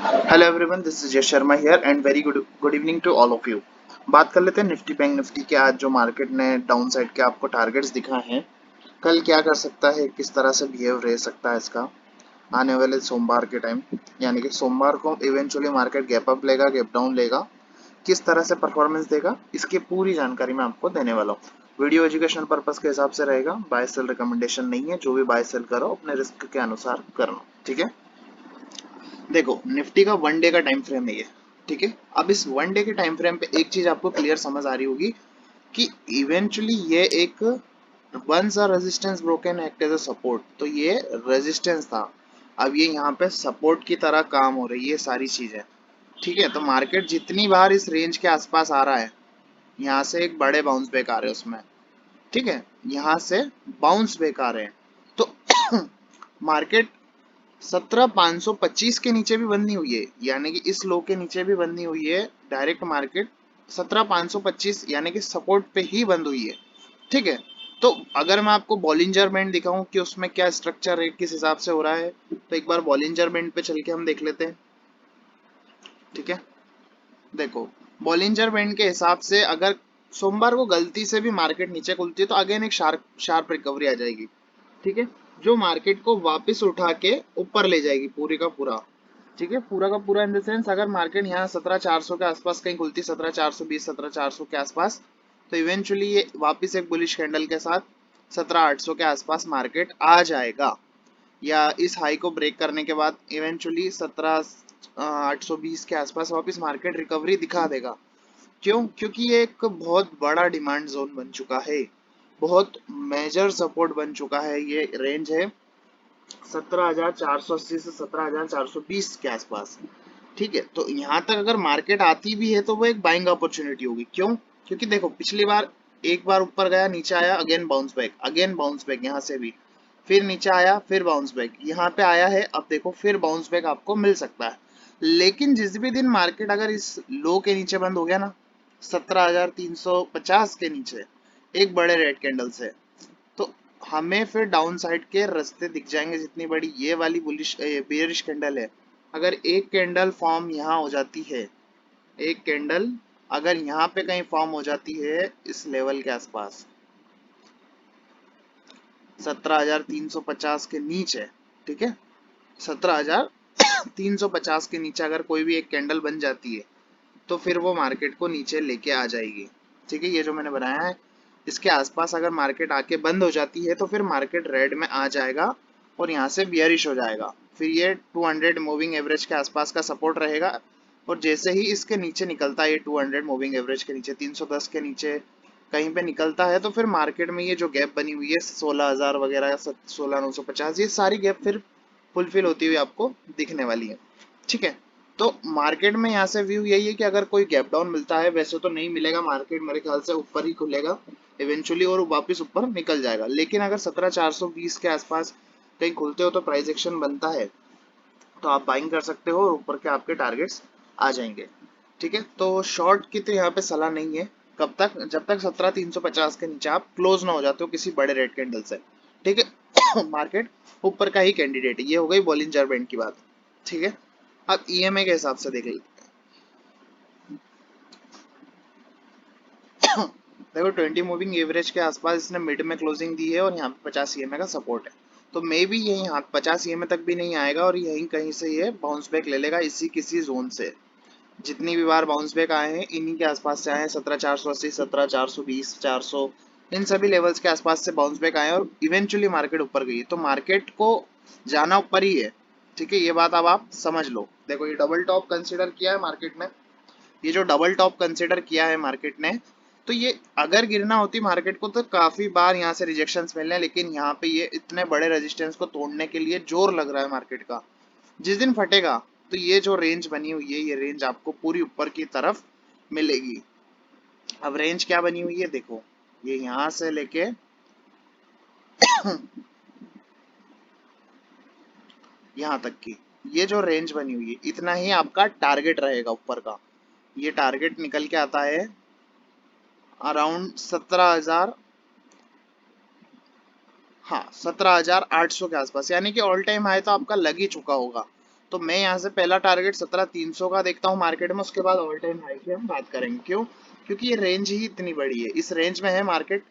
Hello everyone, this is Yash Sharma here and very good evening to all of you. बात कर लेते हैं Nifty bank Nifty के। आज जो मार्केट ने डाउन साइड के आपको टारगेट्स दिखाए हैं, कल क्या कर सकता है, किस तरह से बिहेव रह सकता है इसका आने वाले सोमवार के टाइम, यानी कि सोमवार को इवेंचुअली मार्केट गैप अप लेगा, गैप डाउन लेगा, किस तरह से परफॉर्मेंस देगा, इसकी पूरी जानकारी मैं आपको देने वाला हूँ। वीडियो एजुकेशन पर्पस के हिसाब से रहेगा, बाय सेल रिकमेंडेशन नहीं है। जो भी बाय सेल करो अपने रिस्क के अनुसार करना, ठीक है। देखो, निफ्टी का वन डे का टाइम फ्रेम है ये, ठीक है। अब इस वन डे के टाइम फ्रेम पे एक चीज आपको क्लियर समझ आ रही होगी कि इवेंचुअली ये एक once a resistance broken act as a support, तो ये रेजिस्टेंस था, अब ये यहाँ पे सपोर्ट की तरह काम हो रही है, ये सारी चीजें, ठीक है। तो मार्केट जितनी बार इस रेंज के आसपास आ रहा है, यहाँ से एक बड़े बाउंस बैक आ रहे हैं उसमें, ठीक है, यहाँ से बाउंस बैक आ रहे हैं। तो मार्केट 17,525 के नीचे भी बंद नहीं हुई है, यानी कि इस लो के नीचे भी बंद नहीं हुई है। डायरेक्ट मार्केट 17,525 यानी कि सपोर्ट पे ही बंद हुई है, ठीक है। तो अगर मैं आपको बॉलिंजर बैंड दिखाऊं कि उसमें क्या स्ट्रक्चर है, किस हिसाब से हो रहा है, तो एक बार बॉलिंजर बैंड पे चल के हम देख लेते हैं, ठीक है। देखो, बॉलिंजर बैंड के हिसाब से अगर सोमवार को गलती से भी मार्केट नीचे खुलती है तो अगेन एक शार्प शार्प रिकवरी आ जाएगी, ठीक है, जो मार्केट को वापस उठा के ऊपर ले जाएगी पूरी का पूरा, ठीक है। पूरा का पूरा इन द सेंस, अगर मार्केट यहाँ 17,400 के आसपास कहीं खुलती, 17,420 17,400 के आसपास, तो इवेंचुअली ये वापस एक बुलिश कैंडल के साथ 17,800 के आसपास मार्केट आ जाएगा, या इस हाई को ब्रेक करने के बाद इवेंचुअली 17,820 के आसपास वापस मार्केट रिकवरी दिखा देगा। क्यों? क्योंकि ये एक बहुत बड़ा डिमांड जोन बन चुका है, बहुत मेजर सपोर्ट बन चुका है। ये रेंज है 17,480 से 17,420 के आसपास, ठीक है। तो यहाँ तक अगर मार्केट आती भी है तो वो एक बाइंग अपॉर्चुनिटी होगी। क्यों? क्योंकि देखो, पिछली बार एक बार ऊपर गया, नीचे आया, again bounce back, again bounce back, यहाँ से भी फिर नीचे आया, फिर बाउंस बैक, यहाँ पे आया है, अब देखो फिर बाउंस बैक आपको मिल सकता है। लेकिन जिस भी दिन मार्केट अगर इस लो के नीचे बंद हो गया ना, 17,350 के नीचे एक बड़े रेड कैंडल से, तो हमें फिर डाउन साइड के रास्ते दिख जाएंगे। जितनी बड़ी ये वाली बुलिश बेयरिश कैंडल है, अगर एक कैंडल फॉर्म यहाँ हो जाती है, एक कैंडल अगर यहाँ पे कहीं फॉर्म हो जाती है इस लेवल के आसपास 17,350 के नीचे, ठीक है, 17,350 के नीचे अगर कोई भी एक कैंडल बन जाती है तो फिर वो मार्केट को नीचे लेके आ जाएगी, ठीक है। ये जो मैंने बनाया है, इसके आसपास अगर मार्केट आके बंद हो जाती है तो फिर मार्केट रेड में आ जाएगा और यहाँ से बियरिश हो जाएगा। फिर ये 200 मूविंग एवरेज के आसपास का सपोर्ट रहेगा, और जैसे ही इसके नीचे निकलता है, ये 200 मूविंग एवरेज के नीचे, 310 के नीचे कहीं पे निकलता है, तो फिर मार्केट में ये जो गैप बनी हुई है 16,000 वगैरह, 16,950, ये सारी गैप फिर फुलफिल होती हुई आपको दिखने वाली है, ठीक है। तो मार्केट में यहाँ से व्यू यही है कि अगर कोई गैप डाउन मिलता है, वैसे तो नहीं मिलेगा, मार्केट मेरे ख्याल से ऊपर ही खुलेगा इवेंचुअली और वापस ऊपर निकल जाएगा। लेकिन अगर 17,420 के आसपास कहीं खुलते हो तो प्राइस एक्शन बनता है, तो आप बाइंग कर सकते हो और ऊपर के आपके टारगेट्स आ जाएंगे, ठीक है। तो शॉर्ट की तो यहाँ पे सलाह नहीं है, कब तक, जब तक 17,350 के नीचे आप क्लोज ना हो जाते हो किसी बड़े रेड कैंडल से, ठीक है। मार्केट ऊपर का ही कैंडिडेट है। ये हो गई बॉलिंजर बैंड की बात, ठीक है। अब ईएमए के हिसाब से देख लेते हैं। देखो, 20 मूविंग एवरेज के आसपास इसने मिड में क्लोजिंग दी है और यहाँ पे 50 ईएमए का सपोर्ट है, तो मे बी ये यहाँ 50 ईएमए तक भी नहीं आएगा और यहीं कहीं से ये बाउंस बैक ले लेगा इसी किसी जोन से। जितनी भी बार बाउंस बैक आए हैं इन्हीं के आसपास से आए हैं, 17,480, 17,420, 400, इन सभी लेवल्स के आसपास से बाउंस बैक आए और इवेंचुअली मार्केट ऊपर गई। तो मार्केट को जाना ऊपर ही है, ठीक है, ये बात अब आप समझ लो। देखो, ये डबल टॉप कंसिडर किया है मार्केट ने, ये जो डबल टॉप कंसिडर किया है मार्केट ने, तो ये अगर गिरना होती मार्केट को तो काफी बार यहाँ से रिजेक्शंस मिलने, लेकिन यहाँ पे ये इतने बड़े रेजिस्टेंस को तोड़ने के लिए जोर लग रहा है मार्केट का। जिस दिन फटेगा तो ये जो रेंज बनी हुई है, ये रेंज आपको पूरी ऊपर की तरफ मिलेगी। अब रेंज क्या बनी हुई है, देखो, ये यहां से लेके यहां तक की ये जो रेंज बनी हुई है, इतना ही आपका टारगेट रहेगा ऊपर का। ये टारगेट निकल के आता है अराउंड 17,000, हाँ, 17,800 के आसपास, यानी कि ऑल टाइम हाई तो आपका लग ही चुका होगा। तो मैं यहाँ से पहला टारगेट 17,300 का देखता हूँ मार्केट में, उसके बाद ऑल टाइम हाई की हम बात करेंगे। क्यों? क्योंकि ये रेंज ही इतनी बड़ी है, इस रेंज में है मार्केट।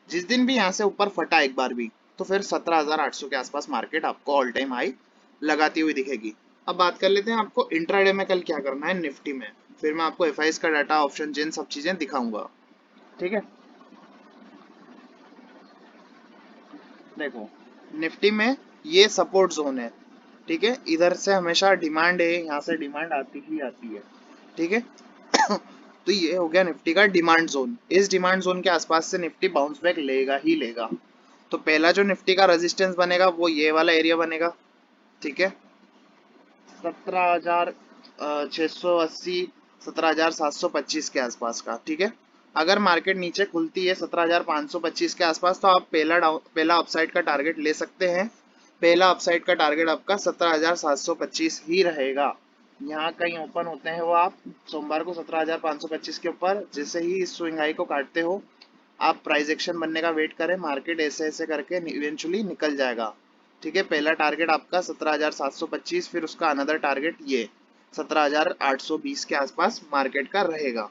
जिस दिन भी यहाँ से ऊपर फटा एक बार भी, तो फिर 17,800 के आसपास मार्केट आपको ऑल टाइम हाई लगाती हुई दिखेगी। अब बात कर लेते हैं आपको इंट्राडे में कल क्या करना है निफ्टी में, फिर मैं आपको एफआईएस का डाटा, ऑप्शन जिन सब चीजें दिखाऊंगा। ठीक है, देखो निफ्टी में ये सपोर्ट जोन है। ठीक है, इधर से हमेशा डिमांड है, यहाँ से डिमांड आती ही आती है। ठीक है तो ये हो गया निफ्टी का डिमांड जोन। इस डिमांड जोन के आसपास से निफ्टी बाउंस बैक लेगा ही लेगा। तो पहला जो निफ्टी का रेजिस्टेंस बनेगा वो ये वाला एरिया बनेगा। ठीक है, 17,680, 17,725 के आसपास का। ठीक है, अगर मार्केट नीचे खुलती है 17,525 के आसपास, तो आप पहला अपसाइड का टारगेट ले सकते हैं। पहला अपसाइड का टारगेट आपका 17,725 ही रहेगा। यहाँ कहीं ओपन होते हैं वो आप सोमवार को 17,525 के ऊपर, जैसे ही इस स्विंग हाई को काटते हो आप प्राइस एक्शन बनने का वेट करें, मार्केट ऐसे ऐसे करके इवेंचुअली निकल जाएगा। ठीक है, पहला टारगेट आपका 17,725, फिर उसका अनदर टारगेट ये 17,820 के आसपास मार्केट का रहेगा।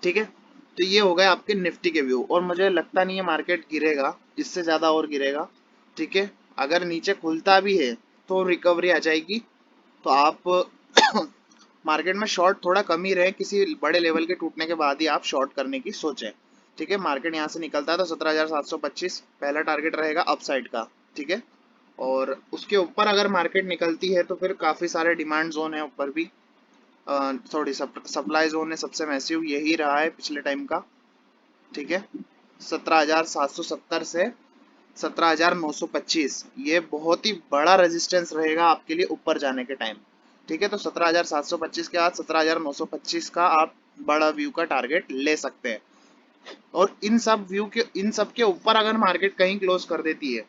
ठीक है, तो ये हो गए आपके निफ्टी के व्यू, और मुझे लगता नहीं है मार्केट गिरेगा, इससे ज्यादा और गिरेगा। ठीक है, अगर नीचे खुलता भी है तो रिकवरी आ जाएगी। तो आप मार्केट में शॉर्ट थोड़ा कम ही रहे, किसी बड़े लेवल के टूटने के बाद ही आप शॉर्ट करने की सोचें। ठीक है, मार्केट यहाँ से निकलता है तो 17,725 पहला टारगेट रहेगा अपसाइड का। ठीक है, और उसके ऊपर अगर मार्केट निकलती है तो फिर काफी सारे डिमांड जोन है ऊपर भी। सॉरी, सप्लाई जोन है सबसे मैसिव, यही रहा है पिछले टाइम का। ठीक है, 17,770 से 17,925, ये बहुत ही बड़ा रेजिस्टेंस रहेगा आपके लिए ऊपर जाने के टाइम। ठीक है, तो 17,725 के बाद 17,925 का आप बड़ा व्यू का टारगेट ले सकते हैं। और इन सब के ऊपर अगर मार्केट कहीं क्लोज कर देती है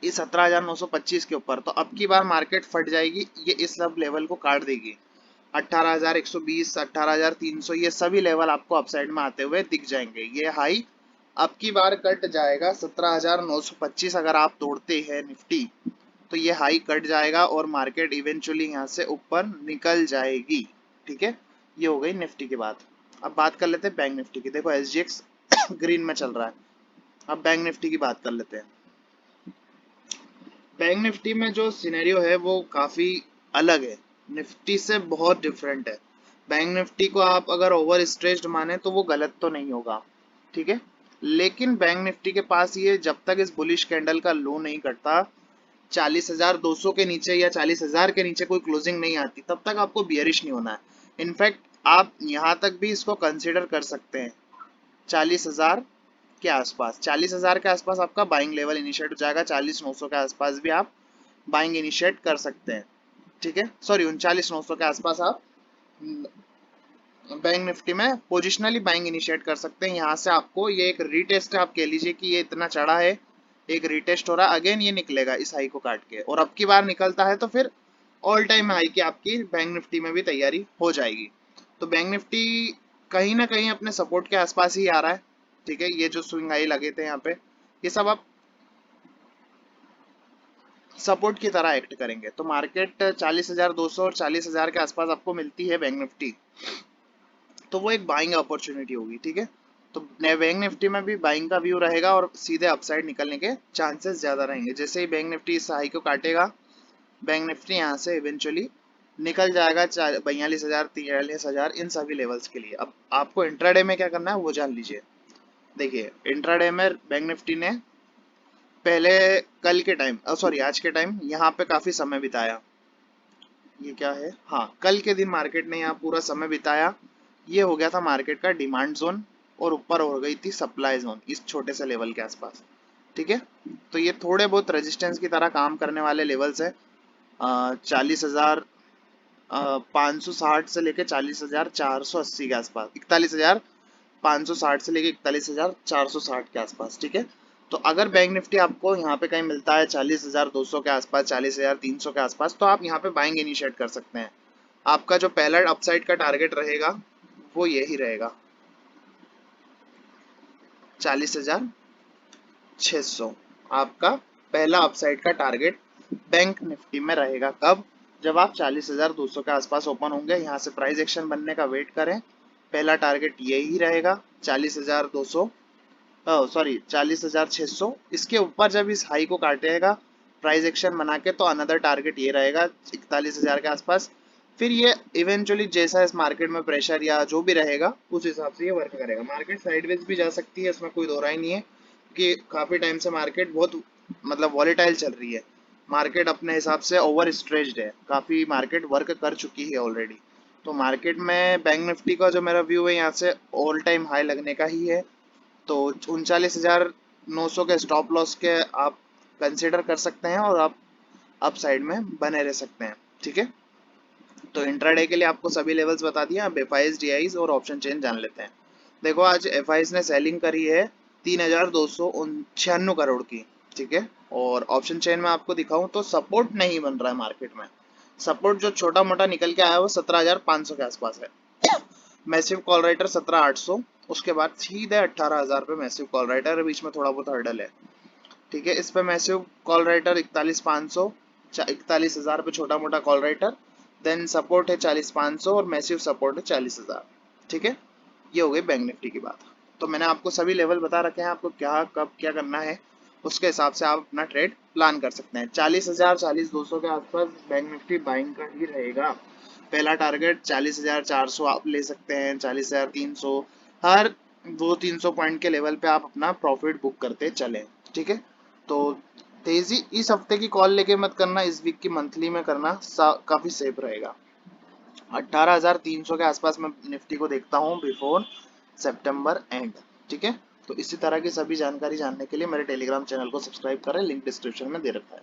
इस 17,925 के ऊपर, तो अब की बार मार्केट फट जाएगी, ये इस सब लेवल को काट देगी। 18,120, 18,300, ये सभी लेवल आपको अपसाइड में आते हुए दिख जाएंगे। ये हाई अब की बार कट जाएगा 17,925, अगर आप तोड़ते हैं निफ्टी तो ये हाई कट जाएगा और मार्केट इवेंचुअली यहाँ से ऊपर निकल जाएगी। ठीक है, ये हो गई निफ्टी की बात। अब बात कर लेते हैं बैंक निफ्टी की। देखो एसजीएक्स ग्रीन में चल रहा है। अब बैंक निफ्टी की बात कर लेते हैं। बैंक निफ्टी में जो सिनेरियो है वो काफी अलग है, निफ्टी से बहुत डिफरेंट है। बैंक निफ्टी को आप अगर ओवर स्ट्रेच्ड माने तो वो गलत तो नहीं होगा। ठीक है, लेकिन बैंक निफ्टी के पास ये जब तक इस बुलिश कैंडल का लो नहीं करता, 40,200 के नीचे या 40,000 के नीचे कोई क्लोजिंग नहीं आती, तब तक आपको बियरिश नहीं होना है। इनफैक्ट आप यहाँ तक भी इसको कंसिडर कर सकते हैं। 40,000 के आसपास, 40,000 के आसपास आपका बाइंग लेवल इनिशिएट हो जाएगा। 40,900 के आसपास भी आप बाइंग इनिशिएट कर सकते हैं। ठीक है, सॉरी 39,900 के आसपास आप बैंक निफ्टी में पोजिशनली बाइंग इनिशिएट कर सकते हैं। यहाँ से आपको ये एक रीटेस्ट है, आप कह लीजिए कि ये इतना चढ़ा है, एक रीटेस्ट हो रहा है, अगेन ये निकलेगा इस हाई को काट के, और अब की बार निकलता है तो फिर ऑल टाइम हाई की आपकी बैंक निफ्टी में भी तैयारी हो जाएगी। तो बैंक निफ्टी कहीं ना कहीं अपने सपोर्ट के आसपास ही आ रहा है। ठीक है, ये जो स्विंग हाई लगे थे यहाँ पे, ये सब आप सपोर्ट की तरह एक्ट करेंगे। तो मार्केट 40,200 और 40,000 के आसपास आपको मिलती है बैंक निफ्टी, तो वो एक बाइंग अपॉर्चुनिटी होगी। ठीक है, तो बैंक निफ्टी में भी बाइंग का व्यू रहेगा और सीधे अपसाइड निकलने के चांसेस ज्यादा रहेंगे। जैसे ही बैंक निफ्टी इस हाई को काटेगा, बैंक निफ्टी यहाँ से इवेंचुअली निकल जाएगा 42,000, 43,000, इन सभी लेवल्स के लिए। अब आपको इंट्राडे में क्या करना है वो जान लीजिए। देखिए इंट्राडे में बैंक निफ्टी ने पहले कल के टाइम, सॉरी आज के टाइम यहाँ पे काफी समय बिताया। ये क्या है, हाँ कल के दिन मार्केट ने यहाँ पूरा समय बिताया। ये हो गया था मार्केट का डिमांड जोन, और ऊपर हो गई थी सप्लाई जोन इस छोटे से लेवल के आसपास। ठीक है, तो ये थोड़े बहुत रेजिस्टेंस की तरह काम करने वाले लेवल्स है। 40,560 से लेके 40,480 के आसपास, 41,560 से लेके 41,460 के आसपास। ठीक है, तो अगर बैंक निफ्टी आपको यहाँ पे कहीं मिलता है 40,200 के आसपास, 40,300 के आसपास, तो आप यहाँ पे बाइंग इनिशिएट कर सकते हैं। आपका जो पहला अपसाइड का टारगेट रहेगा वो यही रहेगा, 40,600 आपका पहला अपसाइड का टारगेट बैंक निफ्टी में रहेगा। कब? जब आप 40,200 के आसपास ओपन होंगे, यहाँ से प्राइस एक्शन बनने का वेट करें। पहला टारगेट यही रहेगा 40,200, सॉरी 40,600। इसके ऊपर जब इस हाई को काटेगा प्राइस एक्शन बना के, तो अनदर टारगेट ये रहेगा 41,000 के आसपास। फिर ये इवेंचुअली जैसा इस मार्केट में प्रेशर या जो भी रहेगा उस हिसाब से ये वर्क करेगा। मार्केट साइडवेज भी जा सकती है, इसमें कोई दो राय नहीं है, कि काफ़ी टाइम से मार्केट बहुत मतलब वॉलेटाइल चल रही है। मार्केट अपने हिसाब से ओवर स्ट्रेच्ड है, काफ़ी मार्केट वर्क कर चुकी है ऑलरेडी। तो मार्केट में बैंक निफ्टी का जो मेरा व्यू है, यहाँ से ऑल टाइम हाई लगने का ही है। तो 39,900 के स्टॉप लॉस के आप कंसिडर कर सकते हैं, और आप अप साइड में बने रह सकते हैं। ठीक है, तो इंट्राडे के लिए आपको सभी लेवल्स बता दिए। अब एफआईज, डीआईज और ऑप्शन चेन जान लेते हैं। देखो, आज एफआईज ने सेलिंग करी है 3,296 करोड़ की। ठीक है, और ऑप्शन चेन में आपको दिखाऊं तो सपोर्ट नहीं बन रहा है मार्केट में। सपोर्ट जो छोटा मोटा निकल के आया वो 17,500 के आसपास है। मैसिव कॉल राइटर 17,800, उसके बाद सीधे 18,000 पे मैसिव कॉल राइटर, बीच में थोड़ा बहुत हर्डल है। ठीक है, इस पे मैसिव कॉल राइटर 41,500, 41,000 पे छोटा मोटा कॉल राइटर, देन सपोर्ट है 40,500 और मैसिव सपोर्ट है 40,000। ठीक है, ये हो गई बैंक निफ्टी की बात। तो मैंने आपको सभी लेवल बता रखे हैं, आपको क्या कब क्या करना है, उसके हिसाब से आप अपना ट्रेड प्लान कर सकते हैं। 40,000, 40,200 के आसपास बैंक निफ्टी बाइंग का ही रहेगा। पहला टारगेट 40,400 आप ले सकते हैं, 40,300, हर 200-300 पॉइंट के लेवल पे आप अपना प्रॉफिट बुक करते चलें। ठीक है, तो तेजी इस हफ्ते की कॉल लेके मत करना, इस वीक की मंथली में करना काफी सेफ रहेगा। 18,300 के आसपास मैं निफ्टी को देखता हूँ बिफोर सितंबर एंड। ठीक है, तो इसी तरह की सभी जानकारी जानने के लिए मेरे टेलीग्राम चैनल को सब्सक्राइब करें, लिंक डिस्क्रिप्शन में दे रखा है।